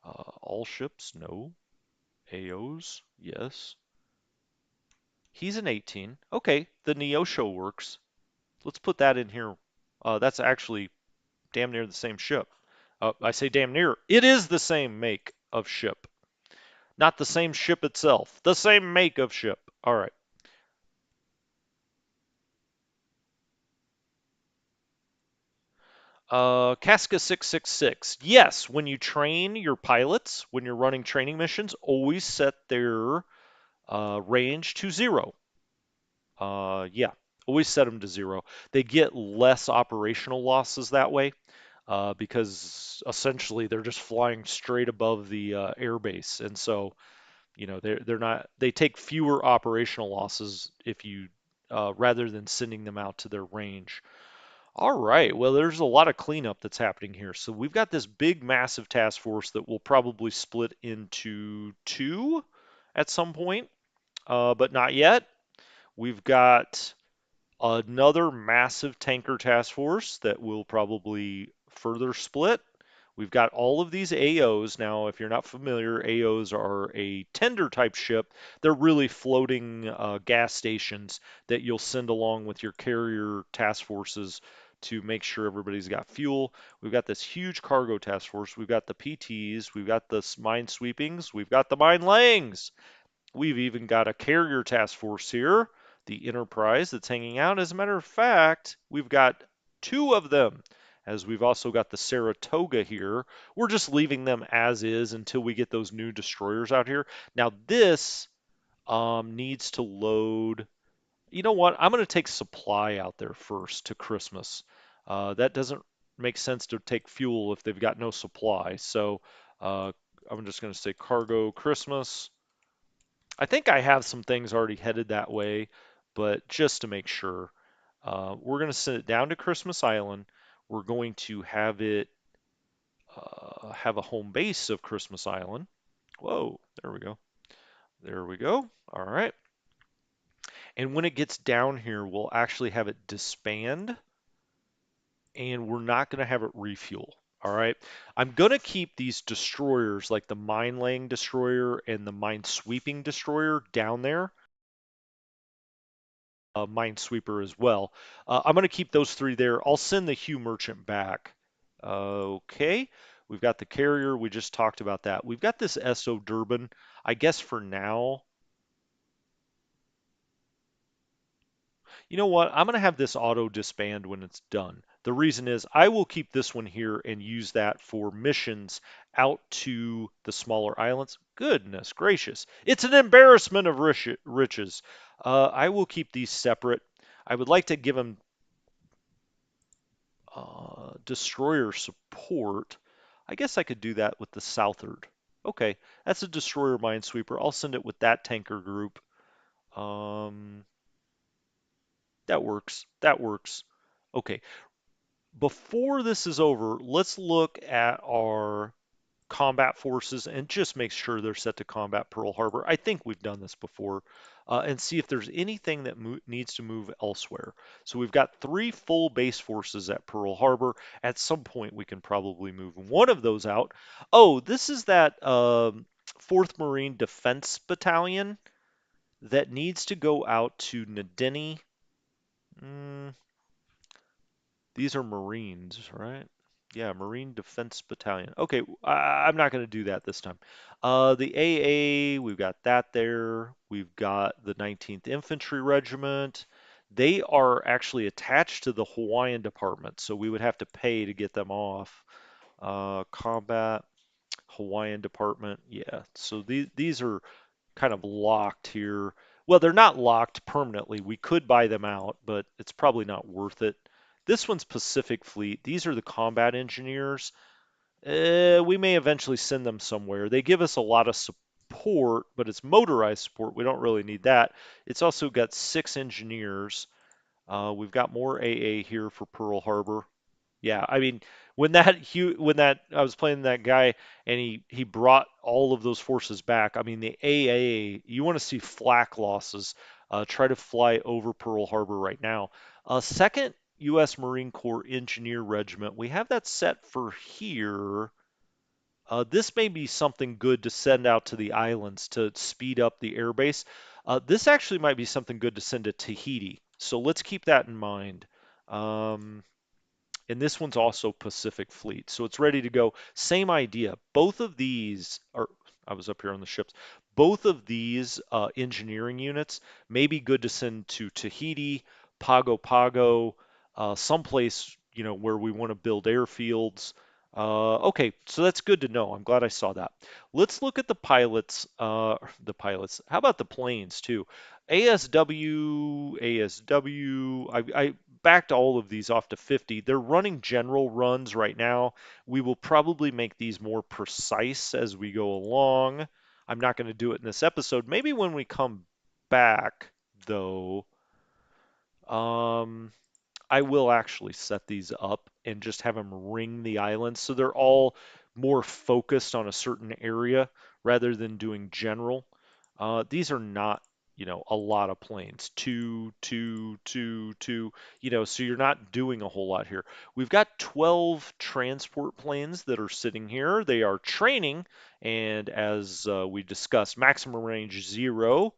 All ships, no. AOs, yes. He's an 18. Okay, the Neosho works. Let's put that in here. That's actually damn near the same ship. I say damn near. It is the same make of ship. Not the same ship itself. The same make of ship. All right. Casca 666. Yes, when you train your pilots, when you're running training missions, always set their range to 0. Yeah, always set them to 0. They get less operational losses that way because essentially they're just flying straight above the airbase, and so they're not they take fewer operational losses if you rather than sending them out to their range. All right, well, there's a lot of cleanup that's happening here. So we've got this big, massive task force that will probably split into two at some point, but not yet. We've got another massive tanker task force that will probably further split. We've got all of these AOs. Now, if you're not familiar, AOs are a tender type ship. They're really floating gas stations that you'll send along with your carrier task forces to make sure everybody's got fuel. We've got this huge cargo task force. We've got the PTs. We've got the mine sweepings. We've got the mine layings. We've even got a carrier task force here, the Enterprise, that's hanging out. As a matter of fact, we've got two of them, as we've also got the Saratoga here. We're just leaving them as is until we get those new destroyers out here. Now, this needs to load. You know what? I'm going to take supply out there first to Christmas. That doesn't make sense to take fuel if they've got no supply. So I'm just going to say cargo Christmas. I think I have some things already headed that way, but just to make sure, we're going to send it down to Christmas Island. We're going to have a home base of Christmas Island. Whoa, there we go. There we go. All right. And when it gets down here, we'll actually have it disband, and we're not going to have it refuel. All right. I'm going to keep these destroyers, like the mine laying destroyer and the mine sweeping destroyer, down there. Minesweeper as well. I'm going to keep those three there. I'll send the Hugh Merchant back. Okay, we've got the carrier. We just talked about that. We've got this SO Durban. I guess for now, you know what? I'm going to have this auto disband when it's done. The reason is I will keep this one here and use that for missions out to the smaller islands. Goodness gracious. It's an embarrassment of riches. I will keep these separate. I would like to give them destroyer support. I guess I could do that with the Southard. Okay, that's a destroyer minesweeper. I'll send it with that tanker group. Um, that works. That works. Okay, before this is over, let's look at our combat forces and just make sure they're set to combat Pearl Harbor. I think we've done this before. And see if there's anything that needs to move elsewhere. So we've got 3 full base forces at Pearl Harbor. At some point, we can probably move one of those out. Oh, this is that 4th Marine Defense Battalion that needs to go out to Nadeni. Mm, these are Marines, right? Yeah, Marine Defense Battalion. Okay, I'm not going to do that this time. The AA, we've got that there. We've got the 19th Infantry Regiment. They are actually attached to the Hawaiian Department, so we would have to pay to get them off. Combat. Hawaiian department. Yeah, so these are kind of locked here. Well, they're not locked permanently. We could buy them out, but it's probably not worth it. This one's Pacific Fleet. These are the combat engineers. We may eventually send them somewhere. They give us a lot of support, but it's motorized support. We don't really need that. It's also got 6 engineers. We've got more AA here for Pearl Harbor. Yeah, I mean, when that I was playing that guy and he brought all of those forces back. I mean, the AA, you want to see flak losses. Try to fly over Pearl Harbor right now. Second U.S. Marine Corps Engineer Regiment. We have that set for here. This may be something good to send out to the islands to speed up the airbase. This actually might be something good to send to Tahiti. So let's keep that in mind. Um, and this one's also Pacific Fleet, so it's ready to go. Same idea. Both of these are, I was up here on the ships. Both of these engineering units may be good to send to Tahiti, Pago Pago, someplace where we want to build airfields. Okay, so that's good to know. I'm glad I saw that. Let's look at the pilots. The pilots. How about the planes too? ASW, ASW. I backed all of these off to 50. They're running general runs right now. We will probably make these more precise as we go along. I'm not going to do it in this episode. Maybe when we come back, though, um, I will actually set these up and just have them ring the island so they're all more focused on a certain area rather than doing general. These are not, a lot of planes. Two, two, two, two, so you're not doing a whole lot here. We've got 12 transport planes that are sitting here. They are training, and as we discussed, maximum range 0.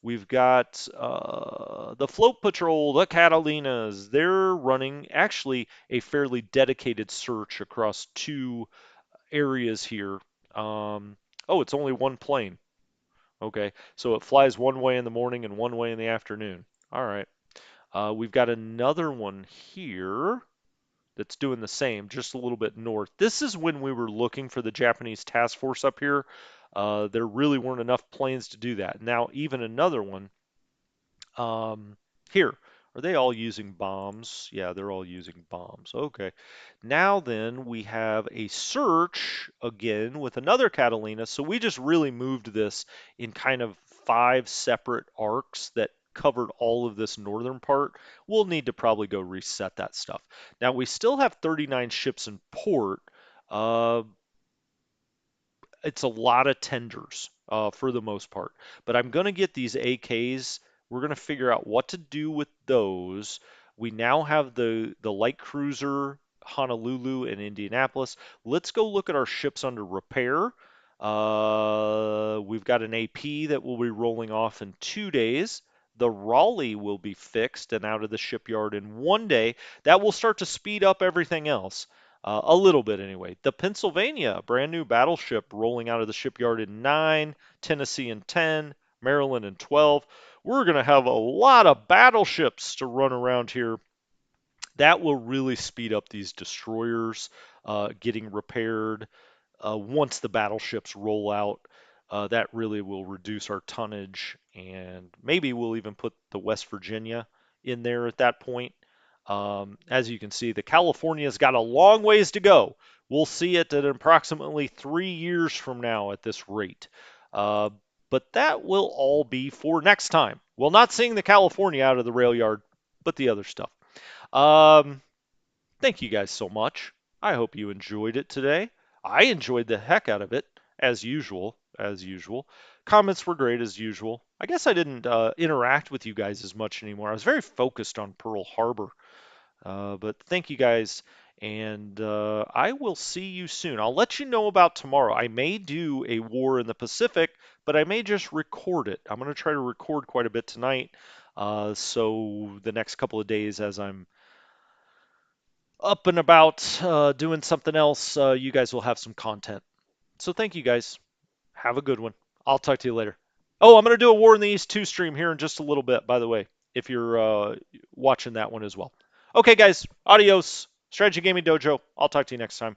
We've got the Float Patrol, the Catalinas. They're running actually a fairly dedicated search across 2 areas here. Oh, it's only one plane. Okay, so it flies one way in the morning and one way in the afternoon. All right. We've got another one here that's doing the same, just a little bit north. This is when we were looking for the Japanese task force up here. There really weren't enough planes to do that. Now, even another one um, here, are they all using bombs? Yeah, they're all using bombs. Okay. Now then, we have a search again with another Catalina. So we just really moved this in kind of 5 separate arcs that covered all of this northern part. We'll need to probably go reset that stuff. Now we still have 39 ships in port. Uh, it's a lot of tenders for the most part. But I'm going to get these AKs. We're going to figure out what to do with those. We now have the light cruiser Honolulu and Indianapolis. Let's go look at our ships under repair. We've got an AP that will be rolling off in 2 days. The Raleigh will be fixed and out of the shipyard in 1 day. That will start to speed up everything else. A little bit anyway. The Pennsylvania, brand new battleship rolling out of the shipyard in 9, Tennessee in 10, Maryland in 12. We're going to have a lot of battleships to run around here. That will really speed up these destroyers getting repaired once the battleships roll out. That really will reduce our tonnage, and maybe we'll even put the West Virginia in there at that point. As you can see, the California's got a long ways to go. We'll see it at approximately 3 years from now at this rate. Uh, but that will all be for next time. Well, not seeing the California out of the rail yard, but the other stuff. Um, Thank you guys so much. I hope you enjoyed it today. I enjoyed the heck out of it, as usual. As usual. Comments were great as usual. I guess I didn't interact with you guys as much anymore. I was very focused on Pearl Harbor. But thank you guys, and I will see you soon. I'll let you know about tomorrow. I may do a war in the Pacific, but I may just record it. I'm going to try to record quite a bit tonight. So the next couple of days, as I'm up and about doing something else, you guys will have some content. So thank you guys. Have a good one. I'll talk to you later. Oh, I'm going to do a War in the East 2 stream here in just a little bit, by the way, if you're watching that one as well. Okay, guys. Adios. Strategy Gaming Dojo. I'll talk to you next time.